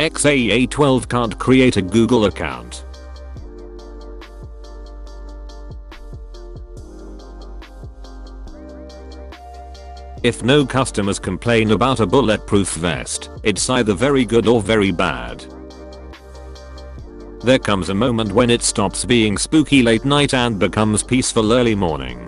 XAA12 can't create a Google account. If no customers complain about a bulletproof vest, it's either very good or very bad. There comes a moment when it stops being spooky late night and becomes peaceful early morning.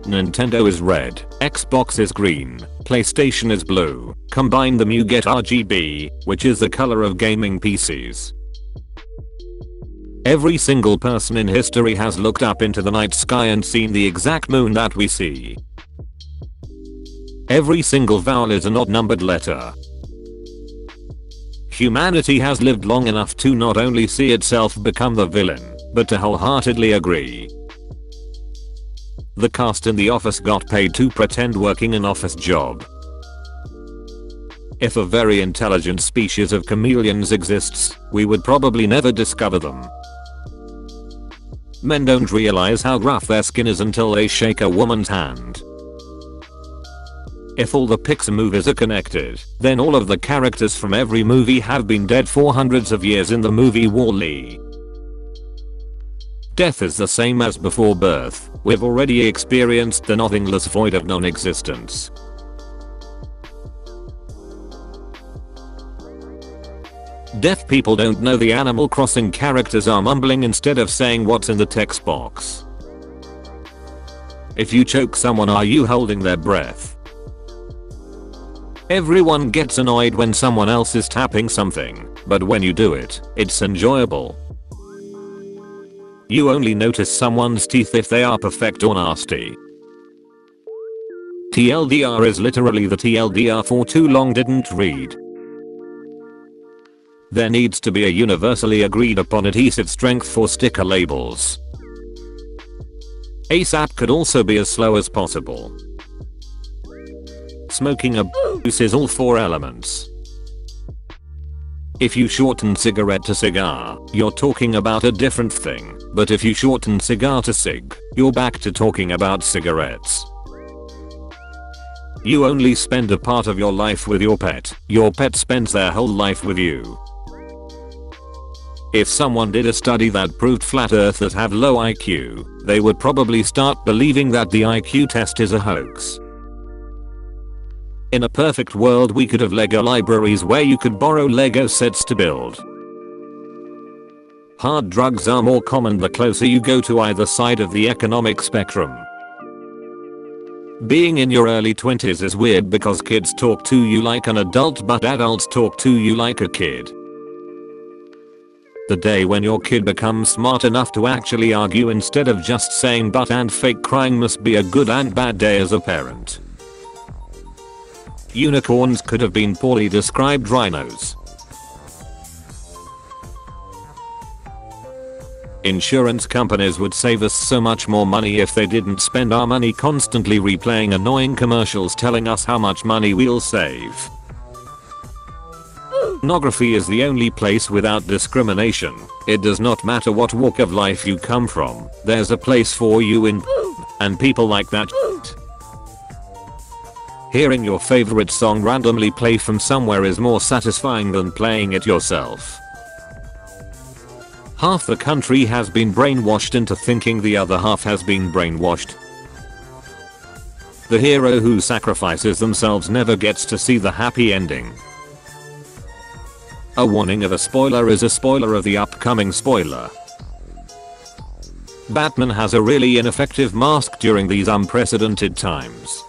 Nintendo is red, Xbox is green, PlayStation is blue. Combine them you get RGB, which is the color of gaming PCs. Every single person in history has looked up into the night sky and seen the exact moon that we see. Every single vowel is an odd-numbered letter. Humanity has lived long enough to not only see itself become the villain, but to wholeheartedly agree. The cast in The Office got paid to pretend working an office job. If a very intelligent species of chameleons exists, we would probably never discover them. Men don't realize how rough their skin is until they shake a woman's hand. If all the Pixar movies are connected, then all of the characters from every movie have been dead for hundreds of years in the movie Wall-E. Death is the same as before birth. We've already experienced the nothingless void of non-existence. Deaf people don't know the Animal Crossing characters are mumbling instead of saying what's in the text box. If you choke someone, are you holding their breath? Everyone gets annoyed when someone else is tapping something, but when you do it, it's enjoyable. You only notice someone's teeth if they are perfect or nasty. TLDR is literally the TLDR for too long didn't read. There needs to be a universally agreed upon adhesive strength for sticker labels. ASAP could also be as slow as possible. Smoking a is all 4 elements. If you shorten cigarette to cigar, you're talking about a different thing, but if you shorten cigar to cig, you're back to talking about cigarettes. You only spend a part of your life with your pet spends their whole life with you. If someone did a study that proved flat earthers have low IQ, they would probably start believing that the IQ test is a hoax. In a perfect world we could have Lego libraries where you could borrow Lego sets to build. Hard drugs are more common the closer you go to either side of the economic spectrum. Being in your early 20s is weird because kids talk to you like an adult but adults talk to you like a kid. The day when your kid becomes smart enough to actually argue instead of just saying but and fake crying must be a good and bad day as a parent. Unicorns could have been poorly described rhinos. Insurance companies would save us so much more money if they didn't spend our money constantly replaying annoying commercials telling us how much money we'll save. Pornography is the only place without discrimination. It does not matter what walk of life you come from, there's a place for you in and people like that. Hearing your favorite song randomly play from somewhere is more satisfying than playing it yourself. Half the country has been brainwashed into thinking the other half has been brainwashed. The hero who sacrifices themselves never gets to see the happy ending. A warning of a spoiler is a spoiler of the upcoming spoiler. Batman has a really ineffective mask during these unprecedented times.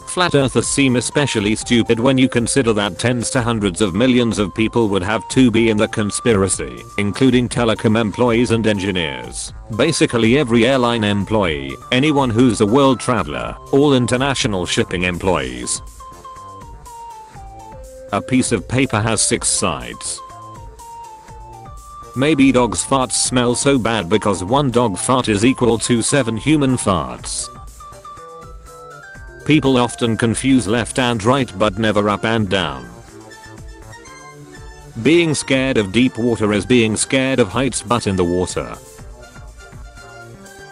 Flat earthers seem especially stupid when you consider that tens to hundreds of millions of people would have to be in the conspiracy, including telecom employees and engineers, basically every airline employee, anyone who's a world traveler, all international shipping employees. A piece of paper has 6 sides. Maybe dogs' farts smell so bad because 1 dog fart is equal to 7 human farts. People often confuse left and right but never up and down. Being scared of deep water is being scared of heights but in the water.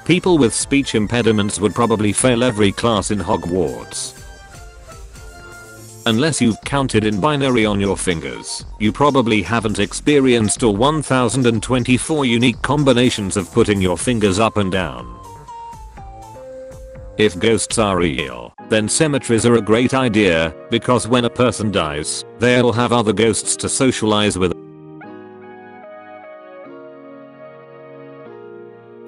People with speech impediments would probably fail every class in Hogwarts. Unless you've counted in binary on your fingers, you probably haven't experienced all 1024 unique combinations of putting your fingers up and down. If ghosts are real, then cemeteries are a great idea, because when a person dies, they'll have other ghosts to socialize with.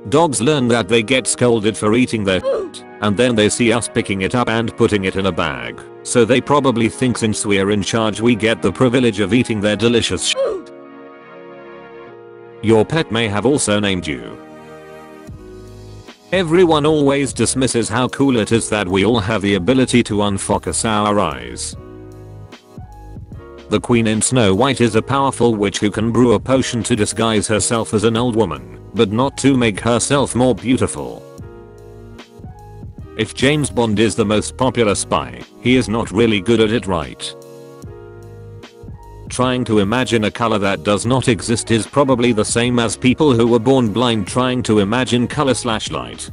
Dogs learn that they get scolded for eating their food, and then they see us picking it up and putting it in a bag, so they probably think since we're in charge we get the privilege of eating their delicious shit. Your pet may have also named you. Everyone always dismisses how cool it is that we all have the ability to unfocus our eyes. The Queen in Snow White is a powerful witch who can brew a potion to disguise herself as an old woman, but not to make herself more beautiful. If James Bond is the most popular spy, he is not really good at it right. Trying to imagine a color that does not exist is probably the same as people who were born blind trying to imagine color/light.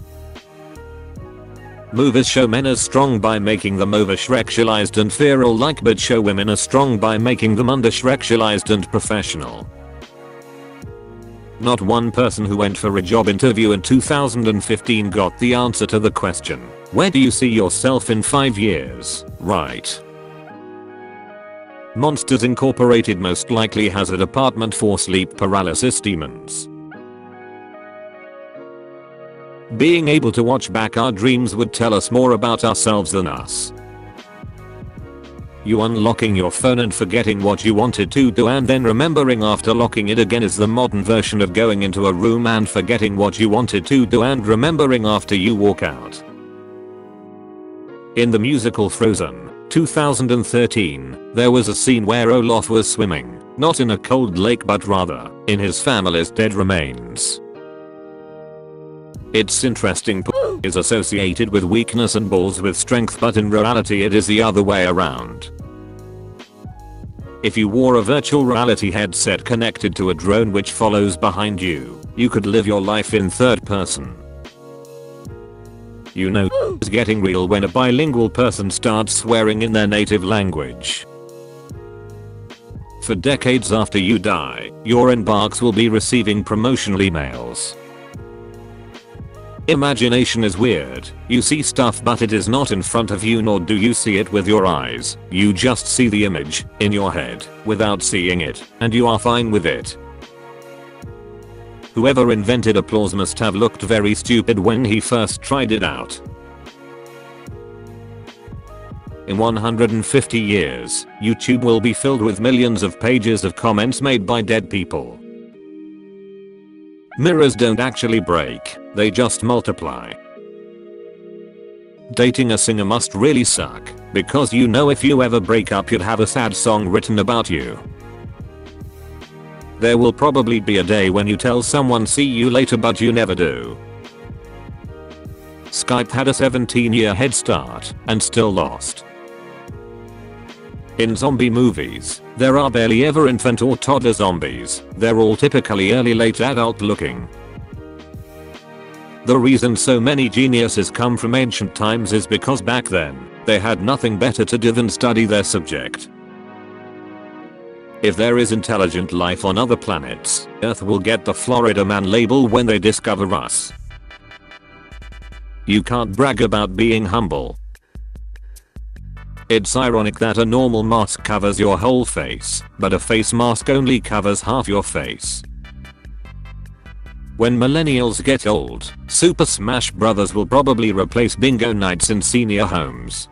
Movies show men as strong by making them over-sexualized and feral-like, but show women as strong by making them under-sexualized and professional. Not one person who went for a job interview in 2015 got the answer to the question, "Where do you see yourself in 5 years?" right. Monsters Incorporated most likely has a department for sleep paralysis demons. Being able to watch back our dreams would tell us more about ourselves than us. You unlocking your phone and forgetting what you wanted to do and then remembering after locking it again is the modern version of going into a room and forgetting what you wanted to do and remembering after you walk out. In the musical Frozen, 2013, there was a scene where Olaf was swimming, not in a cold lake but rather, in his family's dead remains. It's interesting, poo is associated with weakness and balls with strength, but in reality it is the other way around. If you wore a virtual reality headset connected to a drone which follows behind you, you could live your life in third person. You know it's getting real when a bilingual person starts swearing in their native language. For decades after you die, your inbox will be receiving promotional emails. Imagination is weird. You see stuff but it is not in front of you, nor do you see it with your eyes. You just see the image in your head without seeing it, and you are fine with it. Whoever invented applause must have looked very stupid when he first tried it out. In 150 years, YouTube will be filled with millions of pages of comments made by dead people. Mirrors don't actually break, they just multiply. Dating a singer must really suck, because you know if you ever break up you'd have a sad song written about you. There will probably be a day when you tell someone see you later but you never do. Skype had a 17-year head start and still lost. In zombie movies, there are barely ever infant or toddler zombies, they're all typically early late adult looking. The reason so many geniuses come from ancient times is because back then, they had nothing better to do than study their subject. If there is intelligent life on other planets, Earth will get the Florida Man label when they discover us. You can't brag about being humble. It's ironic that a normal mask covers your whole face, but a face mask only covers half your face. When millennials get old, Super Smash Bros. Will probably replace bingo nights in senior homes.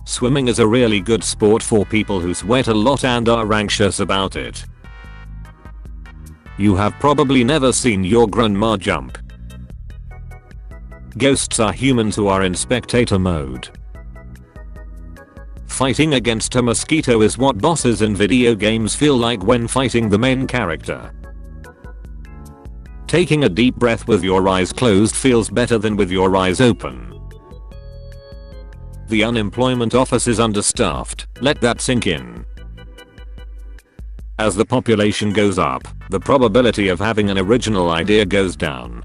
Swimming is a really good sport for people who sweat a lot and are anxious about it. You have probably never seen your grandma jump. Ghosts are humans who are in spectator mode. Fighting against a mosquito is what bosses in video games feel like when fighting the main character. Taking a deep breath with your eyes closed feels better than with your eyes open. The unemployment office is understaffed, let that sink in. As the population goes up, the probability of having an original idea goes down.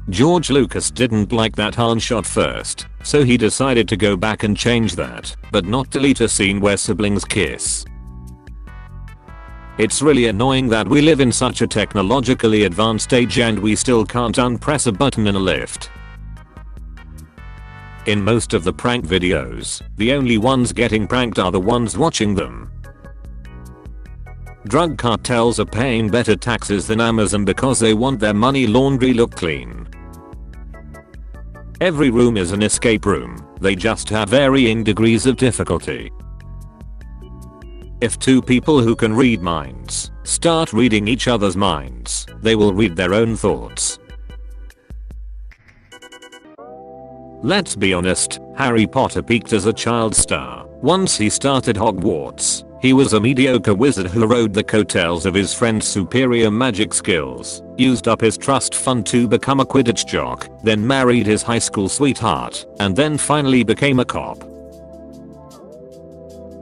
George Lucas didn't like that Han shot first, So he decided to go back and change that, but not delete a scene where siblings kiss. It's really annoying that we live in such a technologically advanced age and we still can't unpress a button in a lift. In most of the prank videos, the only ones getting pranked are the ones watching them. Drug cartels are paying better taxes than Amazon because they want their money laundry look clean. Every room is an escape room, they just have varying degrees of difficulty. If two people who can read minds start reading each other's minds, they will read their own thoughts. Let's be honest, Harry Potter peaked as a child star. Once he started Hogwarts, he was a mediocre wizard who rode the coattails of his friend's superior magic skills, used up his trust fund to become a Quidditch jock, then married his high school sweetheart, and then finally became a cop.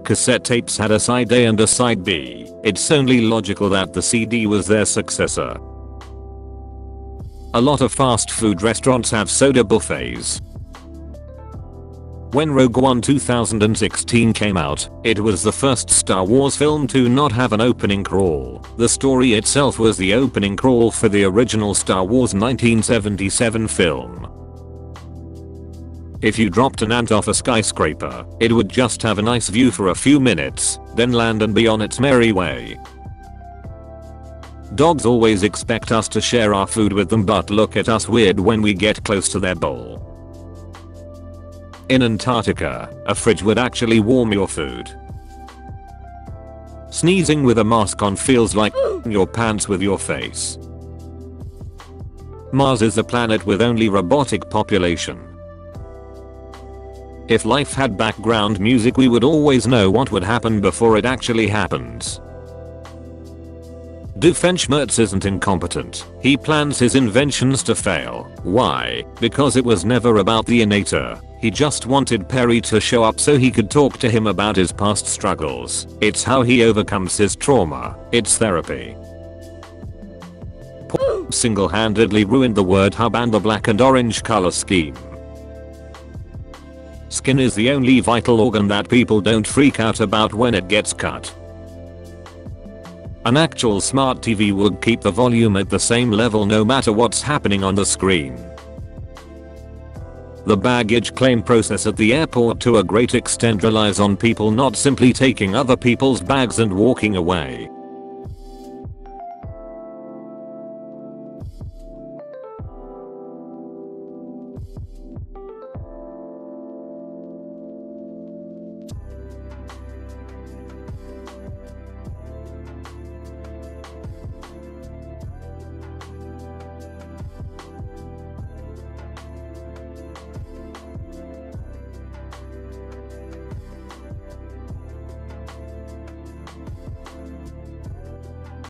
Cassette tapes had a side A and a side B. It's only logical that the CD was their successor. A lot of fast food restaurants have soda buffets. When Rogue One 2016 came out, it was the first Star Wars film to not have an opening crawl. The story itself was the opening crawl for the original Star Wars 1977 film. If you dropped an ant off a skyscraper, it would just have a nice view for a few minutes, then land and be on its merry way. Dogs always expect us to share our food with them, but look at us weird when we get close to their bowl. In Antarctica, a fridge would actually warm your food. Sneezing with a mask on feels like your pants with your face. Mars is a planet with only robotic population. If life had background music, we would always know what would happen before it actually happens. Doofenshmirtz isn't incompetent. He plans his inventions to fail. Why? Because it was never about the innator. He just wanted Perry to show up so he could talk to him about his past struggles. It's how he overcomes his trauma. It's therapy. Paul single-handedly ruined the word hub and the black and orange color scheme. Skin is the only vital organ that people don't freak out about when it gets cut. An actual smart TV would keep the volume at the same level no matter what's happening on the screen. The baggage claim process at the airport to a great extent relies on people not simply taking other people's bags and walking away.